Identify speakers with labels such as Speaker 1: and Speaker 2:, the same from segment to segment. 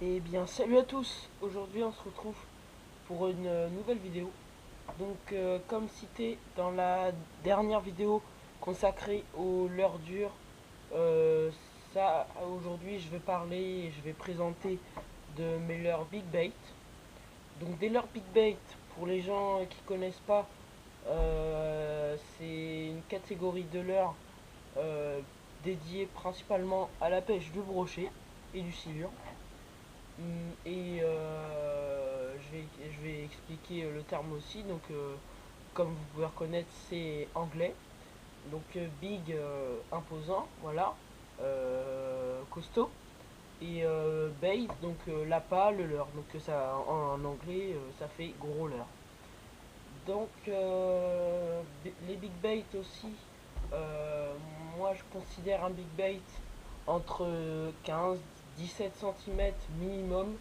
Speaker 1: Eh bien, salut à tous. Aujourd'hui, on se retrouve pour une nouvelle vidéo. Donc, comme cité dans la dernière vidéo consacrée aux leurres dures, euh, ça, aujourd'hui, je vais parler et je vais présenter de mes leurres Big Bait. Donc, des leurres Big Bait, pour les gens qui connaissent pas, c'est une catégorie de leurres euh, dédiée principalement à la pêche du brochet et du silure. Et je vais expliquer le terme aussi. Donc, comme vous pouvez reconnaître, c'est anglais. Donc, big, imposant, voilà, costaud. Et bait, donc l'appât, le leurre. Donc, ça, en anglais, ça fait gros leurre. Donc, les big bait aussi, euh, moi je considère un big bait entre 15-17 cm minimum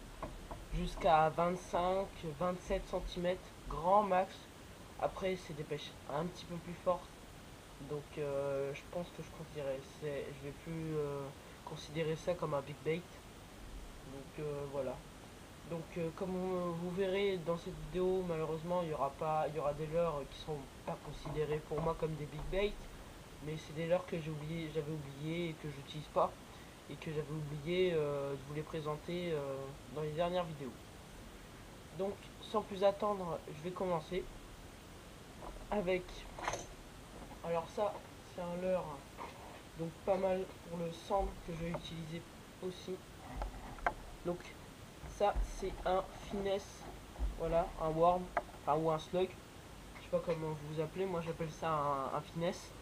Speaker 1: jusqu'à 25-27 cm grand max. Après, c'est des pêches un petit peu plus fortes. Donc, je pense que je vais plus considérer ça comme un big bait. Donc, voilà. Donc, comme vous verrez dans cette vidéo, malheureusement, il y aura des leurres qui sont pas considérés pour moi comme des big bait. Mais c'est des leurres que j'avais oublié et que j'utilise pas. Et que j'avais oublié de vous les présenter dans les dernières vidéos. Donc, sans plus attendre, je vais commencer avec. Alors, ça, c'est un leurre, donc pas mal pour le sandre que je vais utiliser aussi. Donc, ça, c'est un finesse, voilà, un worm, enfin, ou un slug, je sais pas comment vous appelez, moi j'appelle ça un finesse.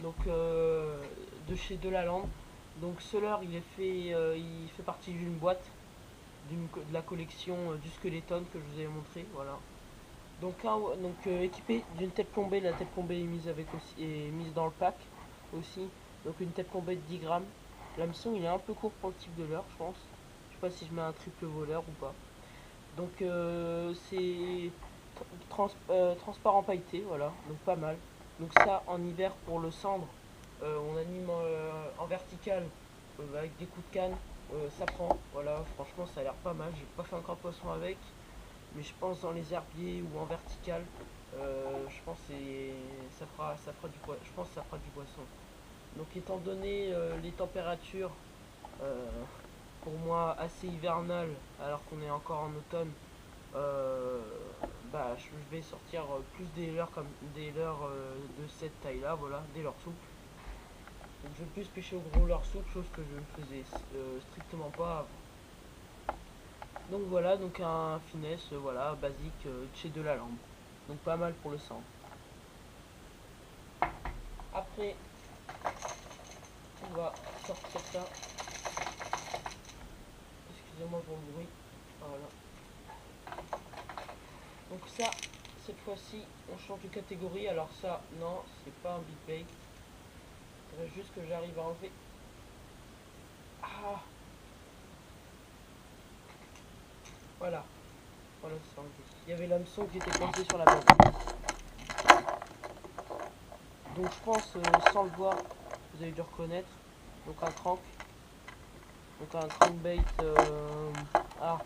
Speaker 1: Donc, de chez Delaland. Donc, ce leurre, il fait partie d'une boîte de la collection du Skeleton que je vous ai montré, voilà. Équipé d'une tête plombée, la tête plombée est mise dans le pack aussi. Donc une tête plombée de 10 grammes. L'hameçon il est un peu court pour le type de leurre je pense. Je sais pas si je mets un triple voleur ou pas. Donc c'est transparent pailleté, voilà, donc pas mal. Donc ça en hiver pour le cendre, on anime en vertical avec des coups de canne, ça prend, voilà, franchement ça a l'air pas mal. J'ai pas fait encore de poisson avec, mais je pense dans les herbiers ou en vertical, je pense que ça fera je pense que ça fera du poisson. Donc étant donné les températures, euh, pour moi assez hivernales, alors qu'on est encore en automne, euh, je vais sortir plus des leurres comme des leurres de cette taille là, voilà, des leurres souples. Donc je vais plus pêcher au gros leurre souple, chose que je ne faisais strictement pas avant. Donc voilà, donc un finesse, voilà, basique de chez Delaland. Donc pas mal pour le sang. Après, on va sortir ça. Excusez-moi pour le bruit. Voilà. Donc ça, cette fois-ci, on change de catégorie. Alors ça, non, c'est pas un big bait. Il faudrait juste que j'arrive à enlever. Ah, voilà. Voilà, c'est enlevé. Il y avait l'hameçon qui était coincé sur la base. Donc je pense, sans le voir, vous avez dû reconnaître. Donc un crank. Donc un crankbait. Ah,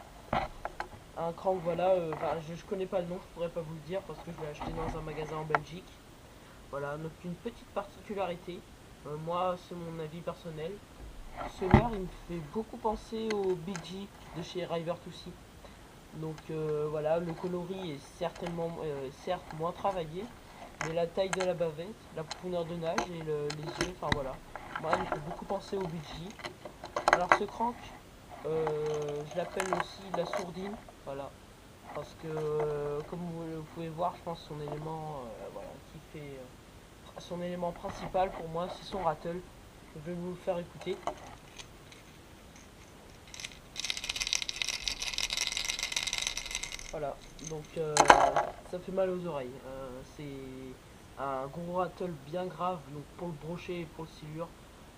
Speaker 1: un crank, voilà. Je connais pas le nom, je pourrais pas vous le dire parce que je l'ai acheté dans un magasin en Belgique. Voilà, donc une petite particularité. Moi, c'est mon avis personnel. Ce leurre, il me fait beaucoup penser au BG de chez River to Sea. Donc voilà, le coloris est certes moins travaillé, mais la taille de la bavette, la profondeur de nage et les yeux, enfin voilà. Moi, il me fait beaucoup penser au BG. Alors ce crank, je l'appelle aussi la sourdine, voilà. Parce que, comme vous pouvez voir, je pense son élément, voilà, son élément principal pour moi, c'est son rattle. Je vais vous le faire écouter. Voilà, donc ça fait mal aux oreilles. C'est un gros rattle bien grave, donc pour le brochet et pour le silure.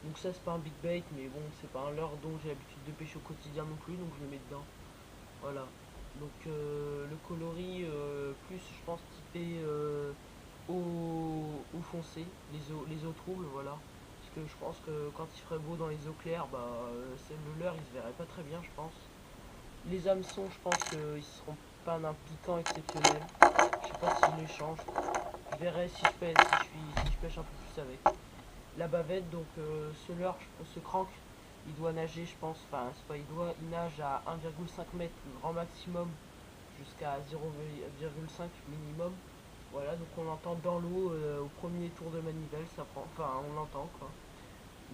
Speaker 1: Donc ça c'est pas un big bait, mais bon c'est pas un leurre dont j'ai l'habitude de pêcher au quotidien non plus, donc je le mets dedans. Voilà. Donc le coloris plus je pense typé eau foncé, les eaux troubles, voilà. Parce que je pense que quand il ferait beau dans les eaux claires, le leurre il se verrait pas très bien je pense. Les hameçons, je pense qu'ils seront pas d'un piquant exceptionnel. Je sais pas si je les change. Je verrai si je fais, si je pêche un peu plus avec. La bavette, donc ce leurre, ce crank, il doit nager, je pense. Enfin, c'est pas, il nage à 1,5 m grand maximum jusqu'à 0,5 minimum. Voilà, donc on l'entend dans l'eau au premier tour de manivelle, ça prend, enfin on l'entend quoi.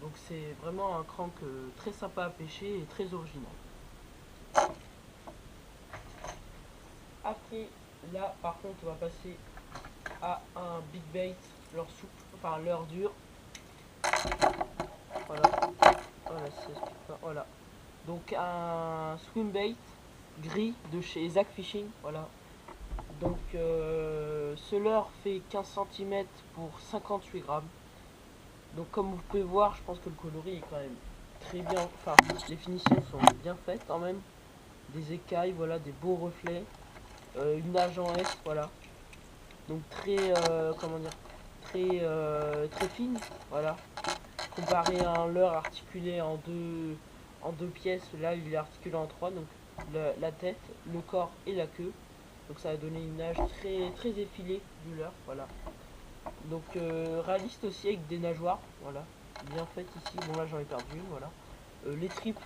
Speaker 1: Donc c'est vraiment un crank très sympa à pêcher et très original. Après, là par contre on va passer à un big bait, leur souple, enfin leur dur. Voilà, voilà, ça s'explique pas, voilà. Donc un swim bait gris de chez Zack Fishing, voilà. Donc ce leurre fait 15 cm pour 58 grammes. Donc comme vous pouvez voir, je pense que le coloris est quand même très bien, enfin les finitions sont bien faites quand même. Des écailles, voilà, des beaux reflets, une nage en S, voilà. Donc très, comment dire, très fine, voilà. Comparé à un leurre articulé en deux pièces, là il est articulé en trois, donc la tête, le corps et la queue. Donc ça va donner une nage très effilée du leurre, voilà. Donc réaliste aussi avec des nageoires, voilà, bien faites ici. Bon là j'en ai perdu, voilà. Les tripes,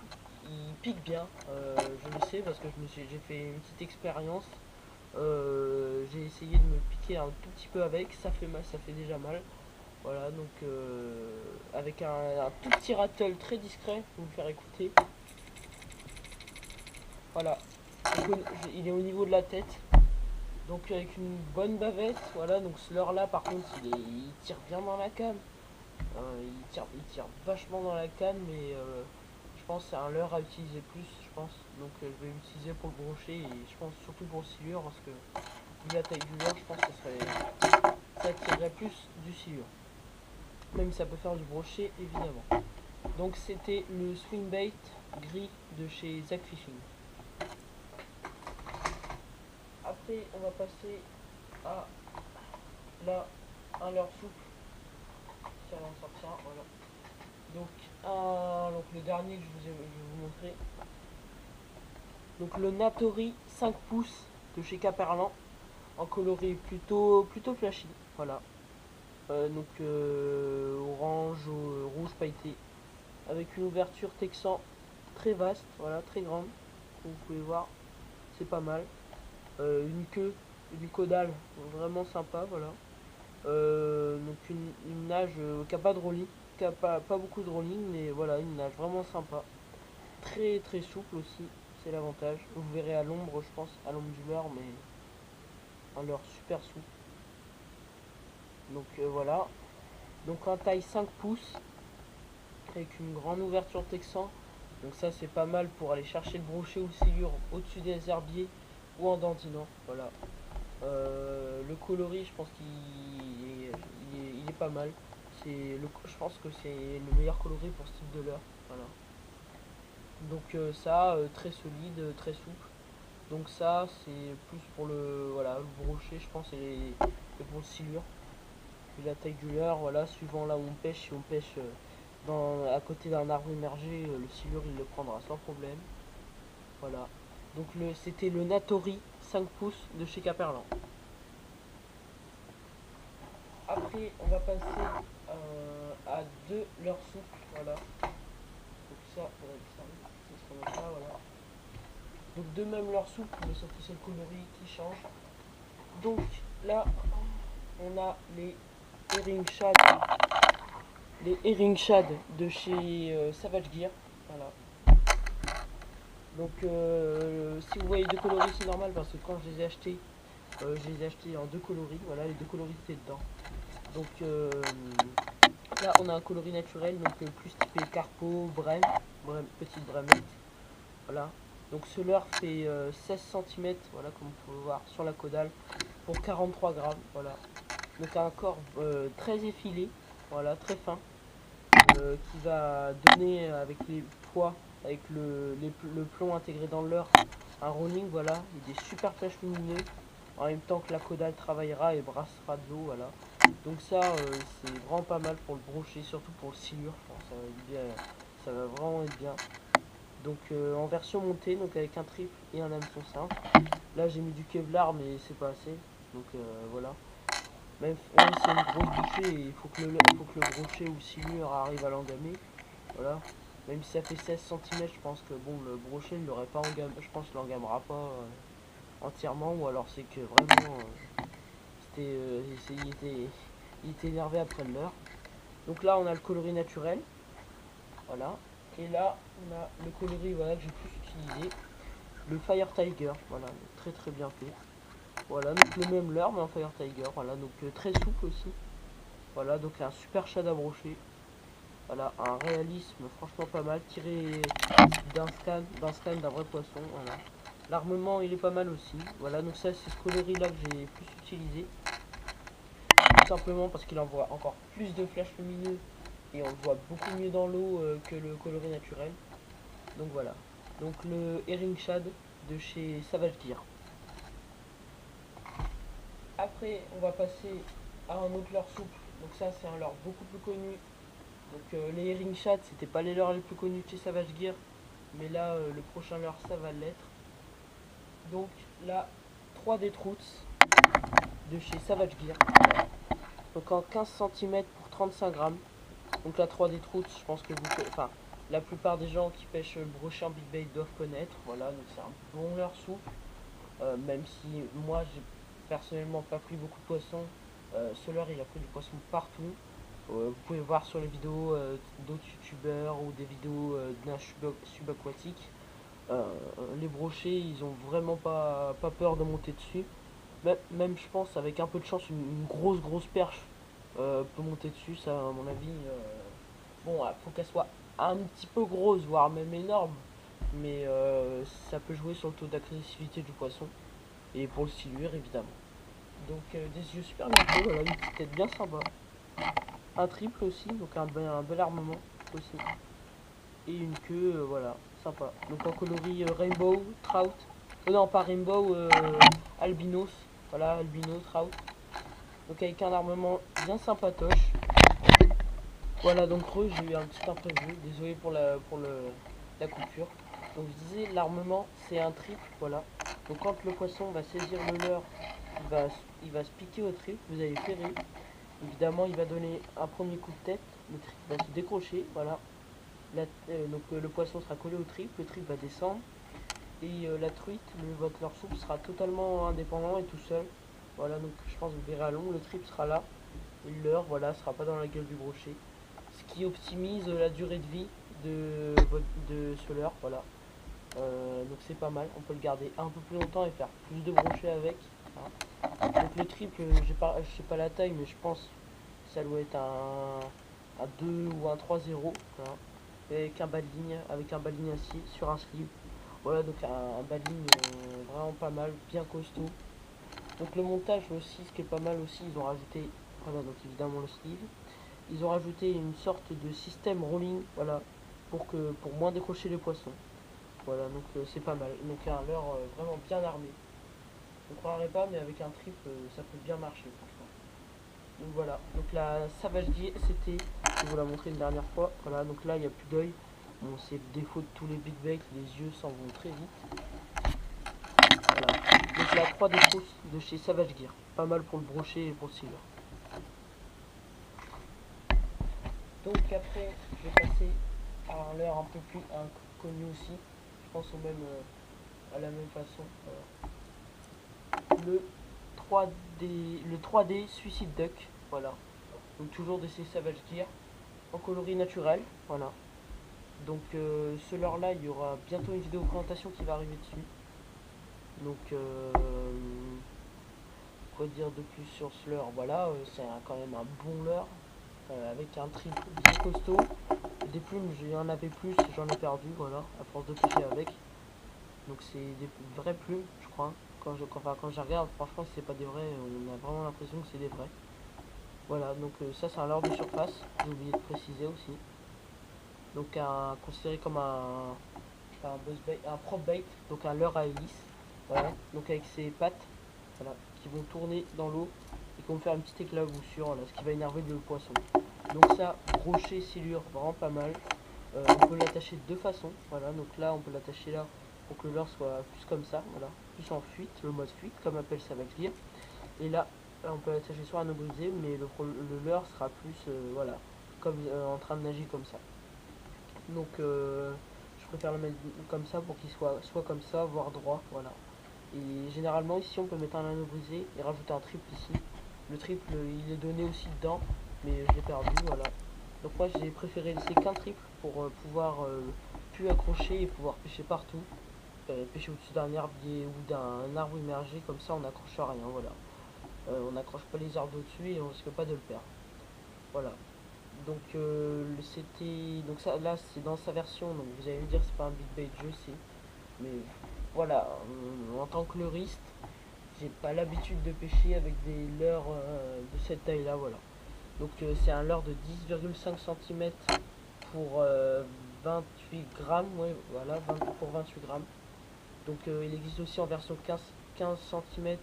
Speaker 1: ils piquent bien, je le sais parce que j'ai fait une petite expérience. J'ai essayé de me piquer un tout petit peu avec, ça fait mal, ça fait déjà mal. Voilà, donc avec un tout petit rattle très discret, pour vous faire écouter. Voilà, donc, il est au niveau de la tête. Donc avec une bonne bavette, voilà, donc ce leurre là par contre il tire bien dans la canne. Il tire vachement dans la canne, mais je pense que c'est un leurre à utiliser plus, je pense. Donc je vais l'utiliser pour le brochet et je pense surtout pour le silure parce que vu la taille du leurre, je pense que ça tirerait plus du silure. Même si ça peut faire du brochet évidemment. Donc c'était le swing bait gris de chez Zack Fishing. Après on va passer à là un leurre souple. Ça va en sortir, voilà. Donc le dernier que je vais vous montrer. Donc le Natori 5 pouces de chez Caperlan en coloris plutôt flashy. Voilà. Donc orange, rouge pailleté. Avec une ouverture texan très vaste, voilà, très grande. Comme vous pouvez voir, c'est pas mal. Une queue, une caudale vraiment sympa, voilà. Donc une nage qui n'a pas de rolling, qui a pas beaucoup de rolling, mais voilà, une nage vraiment sympa. Très souple aussi, c'est l'avantage. Vous verrez à l'ombre, je pense, à l'ombre du leurre, mais un leurre super souple. Donc voilà. Donc en taille 5 pouces, avec une grande ouverture texan. Donc ça c'est pas mal pour aller chercher le brochet ou le silure au-dessus des herbiers ou en dandinant. Voilà. Le coloris, je pense qu'il est pas mal. Je pense que c'est le meilleur coloris pour ce type de leurre. Voilà. Donc ça, très solide, très souple. Donc ça, c'est plus pour le, voilà, le brochet, je pense, et pour le silure. Puis la taille du leurre, voilà, suivant là où on pêche, si on pêche à côté d'un arbre immergé, le silure il le prendra sans problème. Voilà. Donc c'était le Natori 5 pouces de chez Caperlan. Après, on va passer à deux leurres souples, voilà. Donc ça, c'est ce qu'on a là, voilà. Donc de même leurres souples, mais sauf que c'est le coloris qui change. Donc là, on a les Herring Shad de chez Savage Gear, voilà. Donc si vous voyez deux coloris, c'est normal parce que quand je les ai achetés, en deux coloris, voilà, les deux coloris étaient dedans. Donc là on a un coloris naturel, donc plus typé carpo, petite bramette, voilà. Donc ce leurre fait 16 cm, voilà, comme vous pouvez voir sur la caudale, pour 43 grammes, voilà. Donc un corps très effilé, voilà, très fin, qui va donner avec les poids, avec le plomb intégré dans le leurre, un rolling, voilà, et des super flèches lumineux, en même temps que la caudale travaillera et brassera de l'eau, voilà. Donc ça, c'est vraiment pas mal pour le brochet, surtout pour le silure, je pense, ça va vraiment être bien. Donc en version montée, donc avec un triple et un hameçon simple. Là j'ai mis du Kevlar mais c'est pas assez. Donc voilà. Même si c'est une grosse bouchée, il faut que le brochet ou silure arrive à l'engamer. Voilà. Même si ça fait 16 cm, je pense que bon, le brochet il l'aurait pas engamé. Je pense qu'il l'engamera pas entièrement. Ou alors c'est que vraiment il était énervé après le leurre. Donc là on a le coloris naturel. Voilà. Et là on a le coloris voilà, que j'ai plus utilisé. Le Fire Tiger. Voilà. Très très bien fait. Voilà. Donc le même leurre mais en Fire Tiger. Voilà. Donc très souple aussi. Voilà. Donc un super shad à brocher. Voilà, un réalisme franchement pas mal, tiré d'un scan d'un vrai poisson, voilà. L'armement il est pas mal aussi, voilà, donc ça c'est ce coloris là que j'ai plus utilisé. Tout simplement parce qu'il envoie encore plus de flashs lumineux et on le voit beaucoup mieux dans l'eau que le coloris naturel. Donc voilà, donc le Herring Shad de chez Savage Gear. Après on va passer à un autre leurre souple, donc ça c'est un leurre beaucoup plus connu. Donc les Herring Shad c'était pas les leurres les plus connus de chez Savage Gear. Mais là, le prochain leurre, ça va l'être. Donc là, 3D Trouts de chez Savage Gear. Voilà. Donc en 15 cm pour 35 grammes. Donc la 3D Trouts, je pense que enfin, la plupart des gens qui pêchent le brochet en big bait doivent connaître. Voilà, donc c'est un bon leurre souple. Même si moi, j'ai personnellement pas pris beaucoup de poissons. Ce leurre, il a pris du poisson partout. Vous pouvez voir sur les vidéos d'autres youtubeurs ou des vidéos d'un subaquatique. Les brochets, ils ont vraiment pas peur de monter dessus. Même je pense avec un peu de chance une grosse perche peut monter dessus, ça à mon avis. Bon, faut qu'elle soit un petit peu grosse, voire même énorme. Mais ça peut jouer sur le taux d'agressivité du poisson. Et pour le silure évidemment. Donc des yeux super bien faits, voilà, une petite tête bien sympa. Un triple aussi, donc un bel armement aussi. Et une queue, voilà, sympa. Donc en coloris rainbow, trout. Non, pas rainbow, albinos. Voilà, albino, trout. Donc avec un armement bien sympatoche. Voilà, donc j'ai eu un petit imprévu. Désolé pour la coupure. Donc je disais, l'armement, c'est un triple, voilà. Donc quand le poisson va saisir le leurre, il va se piquer au triple, vous avez ferré. Évidemment, il va donner un premier coup de tête, le triple va se décrocher, voilà. Donc le poisson sera collé au triple, le triple va descendre. Et la truite, votre leurre souple sera totalement indépendant et tout seul. Voilà, donc je pense que vous verrez à long, le triple sera là. Et le leurre, voilà, sera pas dans la gueule du brochet. Ce qui optimise la durée de vie de ce leurre, voilà. Donc c'est pas mal, on peut le garder un peu plus longtemps et faire plus de brochets avec. Hein. Donc le triple, je sais pas la taille, mais je pense que ça doit être un 2 ou un 3-0. Voilà. Avec un bas de ligne, acier sur un sleeve. Voilà, donc un bas de ligne vraiment pas mal, bien costaud. Donc le montage aussi, ce qui est pas mal aussi, ils ont rajouté, voilà, donc évidemment le sleeve. Ils ont rajouté une sorte de système rolling, voilà, pour moins décrocher les poissons. Voilà, donc c'est pas mal. Donc un leurre vraiment bien armé. On croirait pas, mais avec un triple, ça peut bien marcher, franchement. Donc voilà, donc la Savage Gear, c'était, je vais vous la montrer une dernière fois. Voilà, donc là il n'y a plus d'œil. Bon, c'est le défaut de tous les big baits, les yeux s'en vont très vite. Voilà. Donc la 3 des trousses de chez Savage Gear. Pas mal pour le brochet et pour le silver. Donc après, je vais passer à un leurre un peu plus connu aussi. Je pense à la même façon. Le 3D Suicide Duck. Voilà. Donc toujours de ces Savage Gear. En coloris naturel. Voilà. Donc ce leurre là, il y aura bientôt une vidéo présentation qui va arriver dessus. Donc quoi dire de plus sur ce leurre? Voilà, c'est quand même un bon leurre. Avec un triple bien costaud. Des plumes, j'en avais plus, j'en ai perdu, voilà, à force de pêcher avec. Donc c'est des vraies plumes, je crois. Quand je regarde, franchement, si c'est pas des vrais, on a vraiment l'impression que c'est des vrais. Voilà, donc ça c'est un leurre de surface, j'ai oublié de préciser aussi. Donc considéré comme un prop bait, donc un leurre à hélice. Voilà, donc avec ses pattes, voilà, qui vont tourner dans l'eau et qui vont faire une petite éclaboussure, voilà, ce qui va énerver le poisson. Donc ça, brochet, silure, vraiment pas mal. On peut l'attacher de deux façons, voilà, donc là on peut l'attacher là pour que le leurre soit plus comme ça, voilà, plus en fuite, le mode fuite comme appelle ça avec lire. Et là, on peut l'attacher sur un eau brisée, mais le leurre sera plus, voilà, comme en train de nager comme ça. Donc je préfère le mettre comme ça pour qu'il soit comme ça, voire droit, voilà. Et généralement ici on peut mettre un anneau brisé et rajouter un triple ici. Le triple il est donné aussi dedans, mais je l'ai perdu, voilà. Donc moi j'ai préféré laisser qu'un triple pour pouvoir plus accrocher et pouvoir pêcher partout. Pêcher au-dessus d'un herbe ou d'un arbre immergé, comme ça on n'accroche à rien, voilà. On n'accroche pas les arbres au-dessus et on risque pas de le perdre. Voilà. Donc c'était. Donc ça là c'est dans sa version, donc vous allez me dire c'est pas un big bait, je sais. Mais voilà, en tant que leurriste, j'ai pas l'habitude de pêcher avec des leurres de cette taille là, voilà. Donc c'est un leurre de 10,5 cm pour 28 grammes, ouais, voilà, pour 28 grammes. Donc il existe aussi en version 15 cm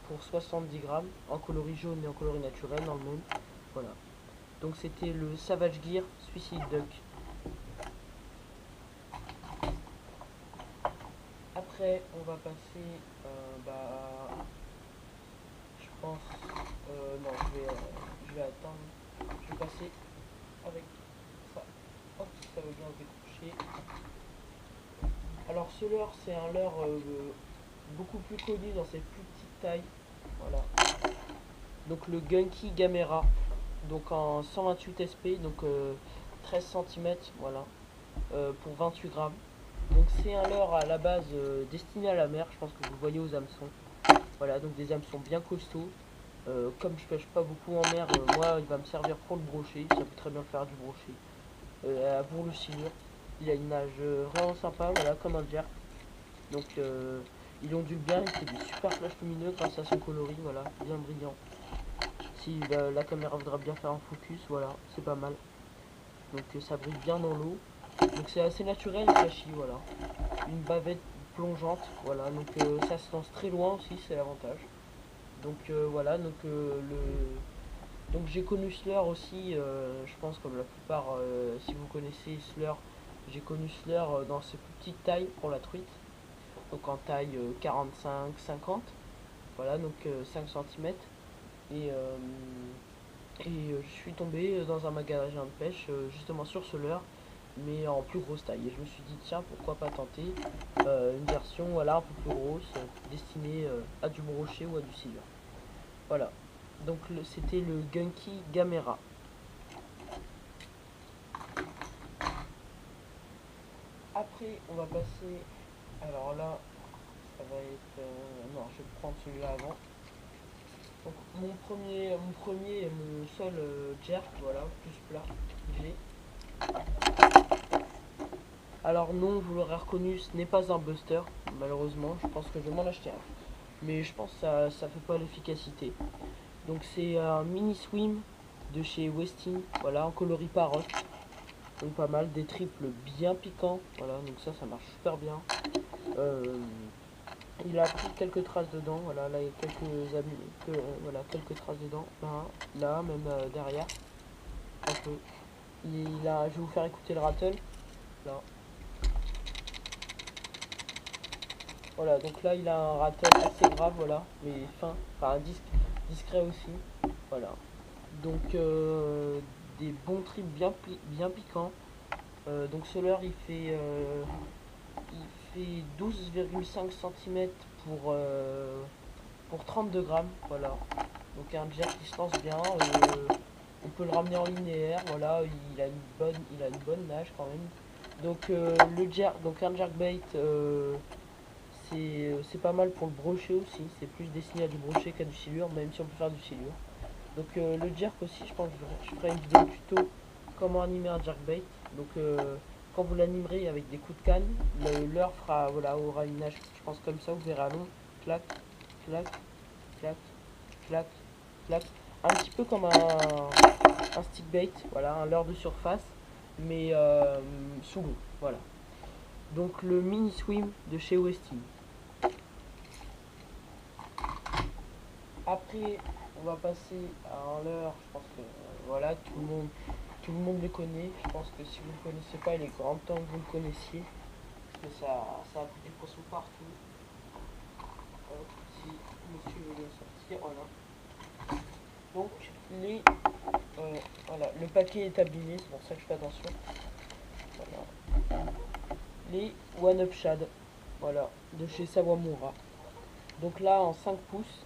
Speaker 1: pour 70 grammes, en coloris jaune et en coloris naturel dans le monde. Voilà. Donc c'était le Savage Gear Suicide Duck. Après, on va passer, je pense, non, je vais attendre. Je vais passer avec ça. Hop, ça va bien se décrocher. Alors ce leurre, c'est un leurre beaucoup plus connu dans ses plus petites tailles. Voilà. Donc le Gunky Gamera. Donc en 128 SP, donc 13 cm, voilà. Pour 28 grammes. Donc c'est un leurre à la base destiné à la mer, je pense que vous le voyez aux hameçons. Voilà, donc des hameçons bien costauds. Comme je pêche pas beaucoup en mer, moi il va me servir pour le brochet, ça peut très bien faire du brochet. À Bourg-le-Silure, il a une nage vraiment sympa, voilà, comme un jerk. Donc il ondule bien, il fait des super flashs lumineux grâce à son coloris, voilà, bien brillant. Si la caméra voudra bien faire un focus, voilà, c'est pas mal. Donc ça brille bien dans l'eau. Donc c'est assez naturel et flashy, voilà. Une bavette plongeante, voilà, donc ça se lance très loin aussi, c'est l'avantage. Donc voilà, donc j'ai connu Slur aussi, je pense comme la plupart, si vous connaissez Slur, j'ai connu Slur dans ses plus petites tailles pour la truite, donc en taille 45-50, voilà, donc 5 cm. Et, je suis tombé dans un magasin de pêche justement sur ce leurre, mais en plus grosse taille. Et je me suis dit, tiens, pourquoi pas tenter une version voilà, un peu plus grosse, destinée à du brochet ou à du silure. Voilà. Donc c'était le Gunky Gamera. Après, on va passer. Alors là, ça va être. Non, je vais prendre celui-là avant. Donc mon premier et mon seul jerk, voilà, plus plat, j'ai. Alors non, vous l'aurez reconnu, ce n'est pas un buster, malheureusement. Je pense que je vais m'en acheter un. Mais je pense que ça fait pas l'efficacité. Donc c'est un mini swim de chez Westing, voilà, en coloris parotte. Donc pas mal, des triples bien piquants, voilà, donc ça marche super bien. Euh, il a pris quelques traces dedans, voilà, là il y a quelques traces dedans, là, même derrière, un peu. Je vais vous faire écouter le rattle, là. Voilà, donc là il a un rattle assez grave, voilà, mais fin, enfin un disque discret aussi, voilà. Donc des bons trips bien piquants. Donc ce leurre il fait 12,5 cm pour 32 grammes, voilà. Donc un jerk qui se lance bien, on peut le ramener en linéaire, voilà, il a une bonne nage quand même. Donc donc un jerkbait, c'est pas mal pour le brochet aussi, c'est plus destiné à du brochet qu'à du silure, même si on peut faire du silure. Donc le jerk aussi, je pense que je ferai une vidéo tuto comment animer un jerkbait. Donc quand vous l'animerez avec des coups de canne, leurre aura une nage, je pense comme ça, vous verrez à long, clac, clac, clac, clac, clac. Un petit peu comme un stick bait, voilà, un leurre de surface, mais sous l'eau, voilà. Donc le mini swim de chez Westing. Après, on va passer à un leurre, je pense que voilà, tout le monde tout le monde le connaît. Je pense que si vous ne le connaissez pas, il est grand temps que vous le connaissiez. Parce que ça a pris des poissons partout. Si monsieur veut bien sortir, voilà. Donc voilà, le paquet est abîmé, c'est pour ça que je fais attention. Voilà. Les One Up Shad, voilà, de chez Sawamura. Donc là en 5 pouces,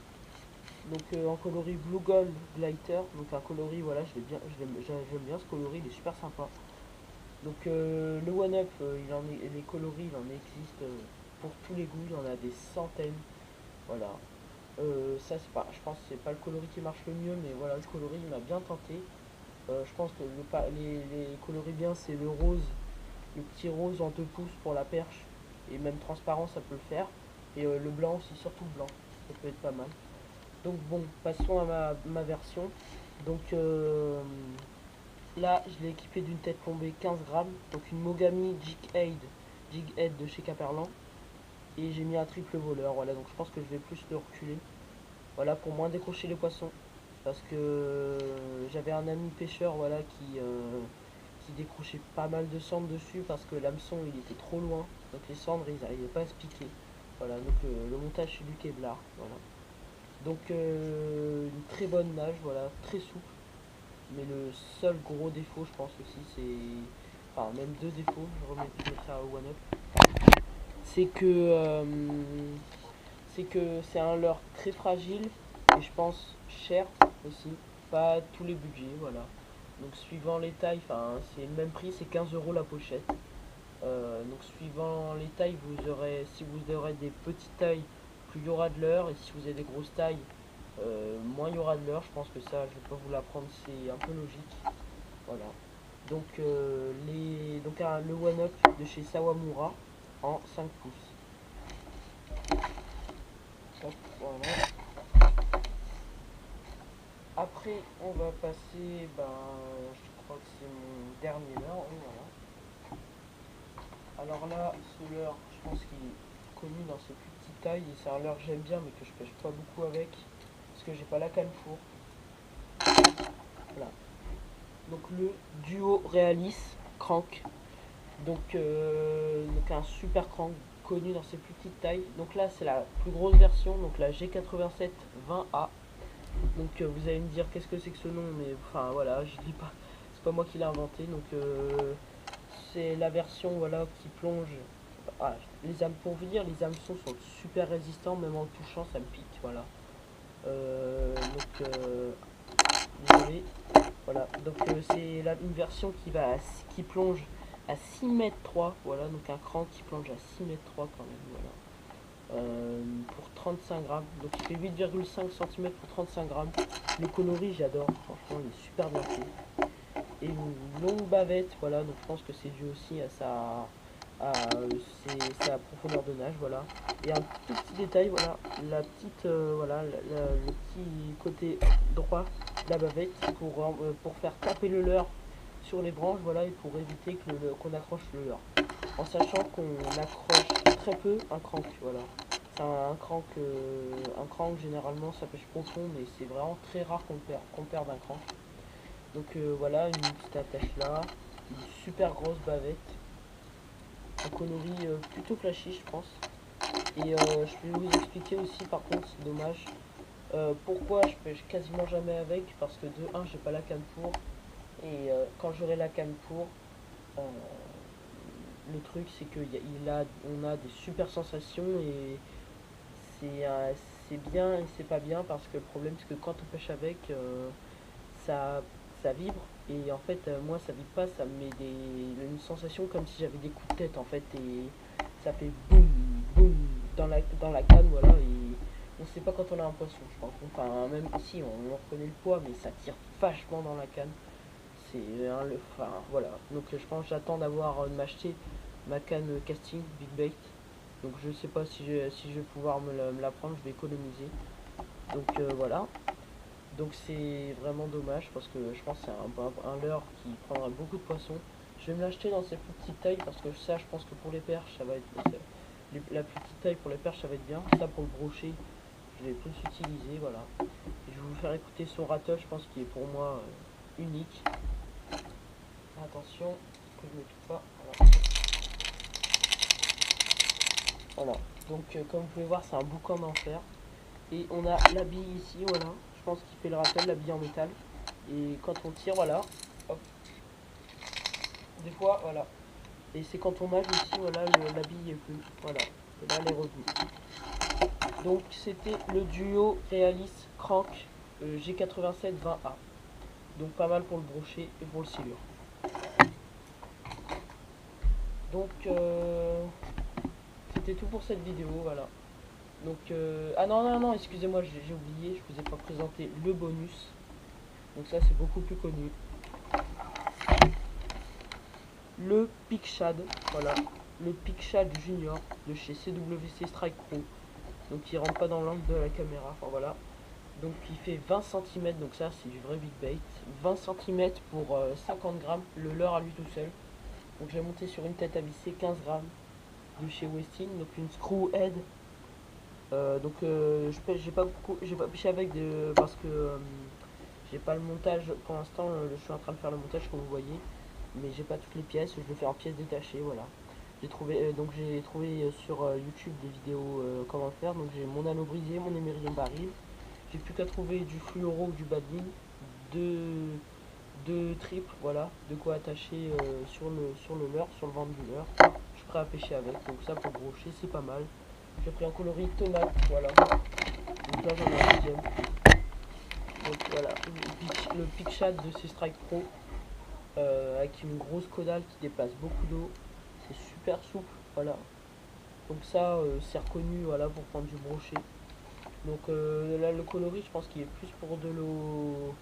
Speaker 1: donc en coloris Blue Gold Glitter, donc un coloris, voilà, j'aime bien ce coloris, il est super sympa. Donc le One Up, les coloris, il en existe pour tous les goûts, il y en a des centaines, voilà. Ça c'est pas, je pense que c'est pas le coloris qui marche le mieux, mais voilà, le coloris il m'a bien tenté. Je pense que les coloris bien, c'est le rose, le petit rose en 2 pouces pour la perche, et même transparent ça peut le faire, et le blanc aussi, surtout le blanc, ça peut être pas mal. Donc bon, passons à ma version. Donc là je l'ai équipé d'une tête plombée 15 grammes, donc une Mogami Jig Head de chez Caperlan, et j'ai mis un triple voleur, voilà, donc je pense que je vais plus le reculer, voilà, pour moins décrocher les poissons, parce que j'avais un ami pêcheur, voilà, qui décrochait pas mal de cendres dessus, parce que l'hameçon il était trop loin, donc les cendres ils n'arrivaient pas à se piquer, voilà, donc le montage c'est du Kevlar, voilà. Donc une très bonne nage, voilà, très souple, mais le seul gros défaut je pense aussi c'est, enfin même deux défauts, je mettrai à One Up, c'est que c'est un leurre très fragile et je pense cher aussi, pas tous les budgets, voilà. Donc suivant les tailles, enfin c'est le même prix, c'est 15 € la pochette. Donc suivant les tailles, vous aurez, si vous aurez des petites tailles, plus il y aura de leurre, et si vous avez des grosses tailles, moins il y aura de leurre. Je pense que ça, je vais pas vous l'apprendre, c'est un peu logique. Voilà. Donc le One Up de chez Sawamura en 5 pouces. Hop, voilà. Après, on va passer, ben, je crois que c'est mon dernier leurre, oui, voilà. Alors là, ce leurre, je pense qu'il est connu dans ses plus petites tailles, et c'est un leurre que j'aime bien, mais que je pêche pas beaucoup avec, parce que j'ai pas la canne four. Voilà. Donc le duo Realis Crank, donc un super crank connu dans ses plus petites tailles. Donc là, c'est la plus grosse version, donc la G87 20A. Donc vous allez me dire qu'est-ce que c'est que ce nom, mais enfin voilà, je dis pas, c'est pas moi qui l'ai inventé. Donc c'est la version, voilà, qui plonge. Ah, pour vous dire, les hameçons sont super résistants, même en le touchant ça me pique, voilà. Désolé, voilà, donc c'est une version qui plonge à 6,3 m, voilà, donc un crank qui plonge à 6,3 m quand même, voilà. Pour 35 grammes, donc il fait 8,5 cm pour 35 grammes. Le coloris j'adore, franchement il est super bien fait. Et une longue bavette, voilà, donc je pense que c'est dû aussi à sa profondeur de nage, voilà. Et un tout petit détail, voilà, la petite, voilà, le petit côté droit de la bavette pour faire taper le leurre sur les branches, voilà, et pour éviter qu'on accroche le leurre. En sachant qu'on accroche très peu un crank, voilà. C'est un crank généralement ça pêche profond, mais c'est vraiment très rare qu'on perde un crank. Donc voilà, une petite attache là, une super grosse bavette, un coloris plutôt flashy je pense. Et je vais vous expliquer aussi, par contre c'est dommage, pourquoi je pêche quasiment jamais avec, parce que de 1 j'ai pas la canne pour, et quand j'aurai la canne pour, le truc c'est que on a des super sensations, et c'est bien et c'est pas bien, parce que le problème c'est que quand on pêche avec, ça, ça vibre, et en fait moi ça vibre pas, ça me met une sensation comme si j'avais des coups de tête en fait, et ça fait boum boum dans la canne, voilà, et on sait pas quand on a un poisson, je pense. Enfin même ici on reconnaît le poids, mais ça tire vachement dans la canne. Enfin voilà, donc je pense que j'attends de m'acheter ma canne casting Big Bait. Donc je sais pas si je vais pouvoir me la prendre, je vais économiser. Donc voilà. Donc c'est vraiment dommage, parce que je pense que c'est un leurre qui prendra beaucoup de poissons. Je vais me l'acheter dans cette plus petite taille, parce que ça, je pense que pour les perches ça va être la plus petite taille pour les perches ça va être bien. Ça pour le brochet je vais plus utiliser, voilà. Et je vais vous faire écouter son rattle, je pense qu'il est pour moi unique. attention que je me touche pas. Voilà. Voilà. Donc comme vous pouvez voir, c'est un boucan d'enfer. Et on a la bille ici, voilà. Je pense qu'il fait le rappel, la bille en métal. Et quand on tire, voilà. Hop. Des fois, voilà. Et c'est quand on nage aussi, voilà, la bille est plus. Voilà. Et là, elle est revenue. Donc c'était le duo Realis Crank G87-20A. Donc pas mal pour le brochet et pour le silure. Donc c'était tout pour cette vidéo, voilà. Donc ah non, excusez-moi, j'ai oublié, je vous ai pas présenté le bonus. Donc ça c'est beaucoup plus connu. Le Picshad, voilà. Le Picshad Junior de chez CWC Strike Pro. Donc il rentre pas dans l'angle de la caméra, enfin voilà. Donc il fait 20 cm, donc ça c'est du vrai big bait. 20 cm pour 50 grammes, le leurre à lui tout seul. Donc j'ai monté sur une tête à visser 15 grammes de chez Westin, donc une screw head. J'ai pas pêché avec parce que j'ai pas le montage pour l'instant. Je suis en train de faire le montage comme vous voyez, mais j'ai pas toutes les pièces. Je le fais en pièces détachées, voilà. J'ai trouvé sur YouTube des vidéos comment faire. Donc j'ai mon anneau brisé, mon émerillon baril. J'ai plus qu'à trouver du fluoro ou du badline, deux triples, voilà, de quoi attacher sur le leurre, sur le ventre du leurre. Je suis prêt à pêcher avec, donc ça pour brocher c'est pas mal. J'ai pris un coloris tomate, voilà. Donc là j'en ai un deuxième. Donc voilà, le Picshad de ces Strike Pro avec une grosse caudale qui déplace beaucoup d'eau. C'est super souple, voilà. Donc ça c'est reconnu, voilà, pour prendre du brochet. Donc là le coloris je pense qu'il est plus pour de l'eau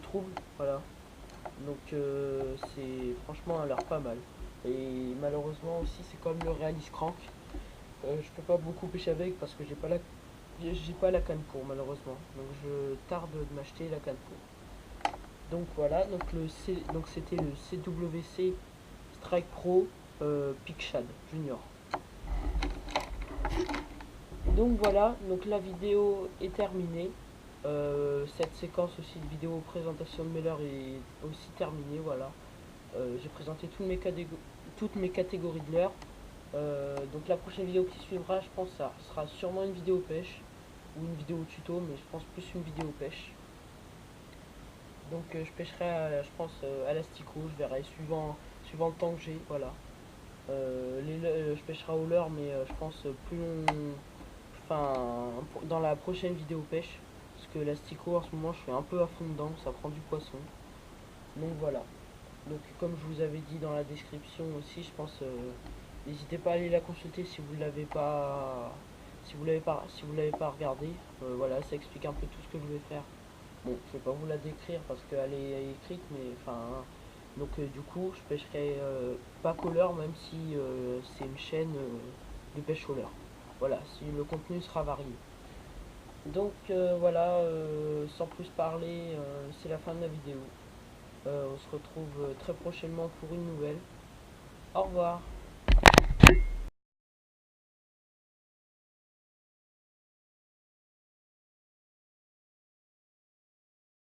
Speaker 1: trouble, voilà. Donc c'est franchement elle a l'air pas mal. Et malheureusement aussi c'est comme le Realis Crank. Je peux pas beaucoup pêcher avec parce que j'ai pas la canne pour malheureusement. Donc je tarde de m'acheter la canne pour. Donc voilà, donc c'était le CWC Strike Pro Picshad Junior. Donc voilà, donc la vidéo est terminée. Cette séquence aussi de vidéo présentation de mes leurres est aussi terminée, voilà. J'ai présenté toutes mes catégories de leurres. Donc la prochaine vidéo qui suivra, je pense ça sera sûrement une vidéo pêche ou une vidéo tuto, mais je pense plus une vidéo pêche. Donc je pêcherai je pense à l'asticot, je verrai suivant le temps que j'ai, voilà. Je pêcherai au leurre, mais je pense plus dans la prochaine vidéo pêche, parce que l'asticot en ce moment je suis un peu à fond dedans, ça prend du poisson. Donc voilà. Donc comme je vous avais dit dans la description aussi, je pense n'hésitez pas à aller la consulter si vous l'avez pas regardé. Voilà, ça explique un peu tout ce que je vais faire. Bon, je vais pas vous la décrire parce qu'elle est écrite, mais enfin donc du coup je pêcherai pas qu'au leurre, même si c'est une chaîne de pêche au leurre. Voilà, si le contenu sera varié. Donc voilà, sans plus parler, c'est la fin de la vidéo. On se retrouve très prochainement pour une nouvelle. Au revoir.